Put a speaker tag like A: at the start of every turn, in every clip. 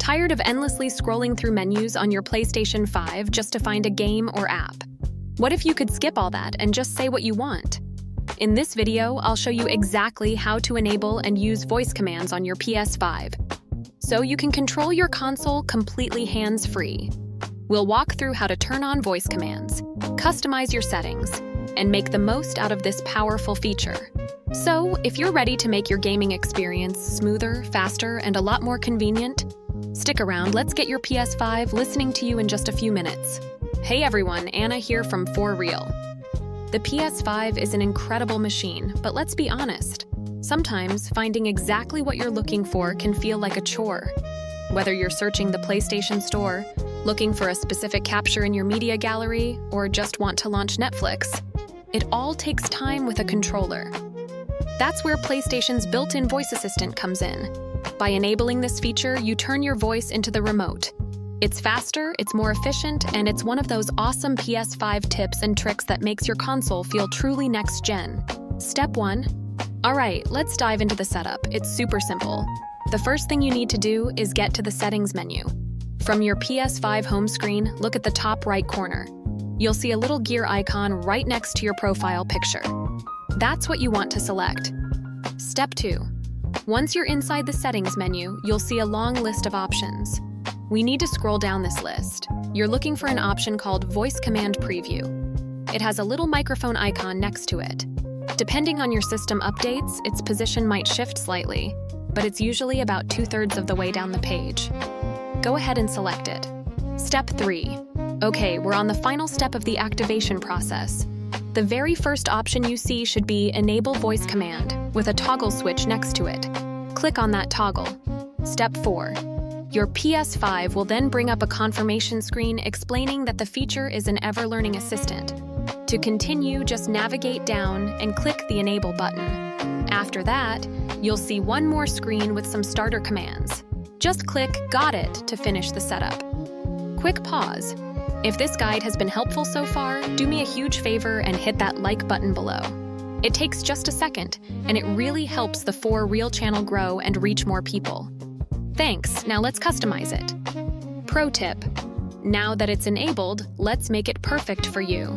A: Tired of endlessly scrolling through menus on your PlayStation 5 just to find a game or app? What if you could skip all that and just say what you want? In this video, I'll show you exactly how to enable and use voice commands on your PS5, so you can control your console completely hands-free. We'll walk through how to turn on voice commands, customize your settings, and make the most out of this powerful feature. So, if you're ready to make your gaming experience smoother, faster, and a lot more convenient, stick around. Let's get your PS5 listening to you in just a few minutes. Hey everyone, Anna here from For Real. The PS5 is an incredible machine, but let's be honest. Sometimes finding exactly what you're looking for can feel like a chore. Whether you're searching the PlayStation Store, looking for a specific capture in your media gallery, or just want to launch Netflix, it all takes time with a controller. That's where PlayStation's built-in voice assistant comes in. By enabling this feature, you turn your voice into the remote. It's faster, it's more efficient, and it's one of those awesome PS5 tips and tricks that makes your console feel truly next-gen. Step 1. Alright, let's dive into the setup. It's super simple. The first thing you need to do is get to the settings menu. From your PS5 home screen, look at the top right corner. You'll see a little gear icon right next to your profile picture. That's what you want to select. Step 2. Once you're inside the settings menu, you'll see a long list of options. We need to scroll down this list. You're looking for an option called Voice Command Preview. It has a little microphone icon next to it. Depending on your system updates, its position might shift slightly, but it's usually about 2/3 of the way down the page. Go ahead and select it. Step 3. Okay, we're on the final step of the activation process. The very first option you see should be Enable Voice Command, with a toggle switch next to it. Click on that toggle. Step 4. Your PS5 will then bring up a confirmation screen explaining that the feature is an ever-learning assistant. To continue, just navigate down and click the Enable button. After that, you'll see one more screen with some starter commands. Just click Got It to finish the setup. Quick pause. If this guide has been helpful so far, do me a huge favor and hit that like button below. It takes just a second, and it really helps the For Real channel grow and reach more people. Thanks, now let's customize it. Pro tip: now that it's enabled, let's make it perfect for you.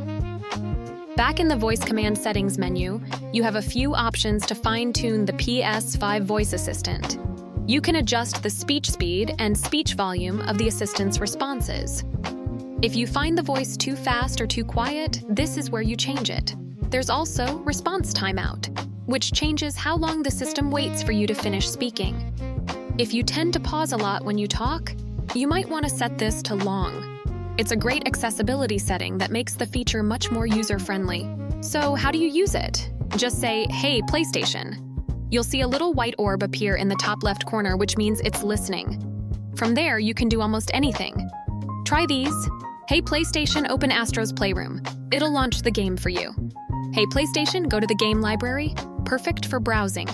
A: Back in the voice command settings menu, you have a few options to fine-tune the PS5 voice assistant. You can adjust the speech speed and speech volume of the assistant's responses. If you find the voice too fast or too quiet, this is where you change it. There's also response timeout, which changes how long the system waits for you to finish speaking. If you tend to pause a lot when you talk, you might want to set this to long. It's a great accessibility setting that makes the feature much more user-friendly. So how do you use it? Just say, "Hey, PlayStation." You'll see a little white orb appear in the top left corner, which means it's listening. From there, you can do almost anything. Try these. "Hey PlayStation, open Astro's Playroom." It'll launch the game for you. "Hey PlayStation, go to the game library." Perfect for browsing.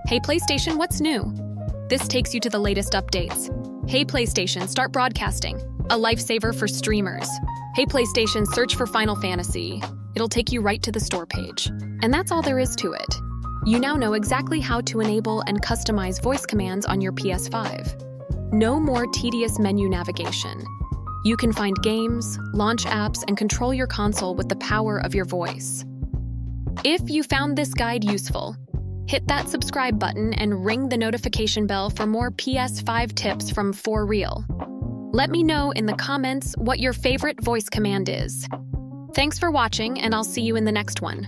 A: "Hey PlayStation, what's new?" This takes you to the latest updates. "Hey PlayStation, start broadcasting." A lifesaver for streamers. "Hey PlayStation, search for Final Fantasy." It'll take you right to the store page. And that's all there is to it. You now know exactly how to enable and customize voice commands on your PS5. No more tedious menu navigation. You can find games, launch apps, and control your console with the power of your voice. If you found this guide useful, hit that subscribe button and ring the notification bell for more PS5 tips from For Real. Let me know in the comments what your favorite voice command is. Thanks for watching, and I'll see you in the next one.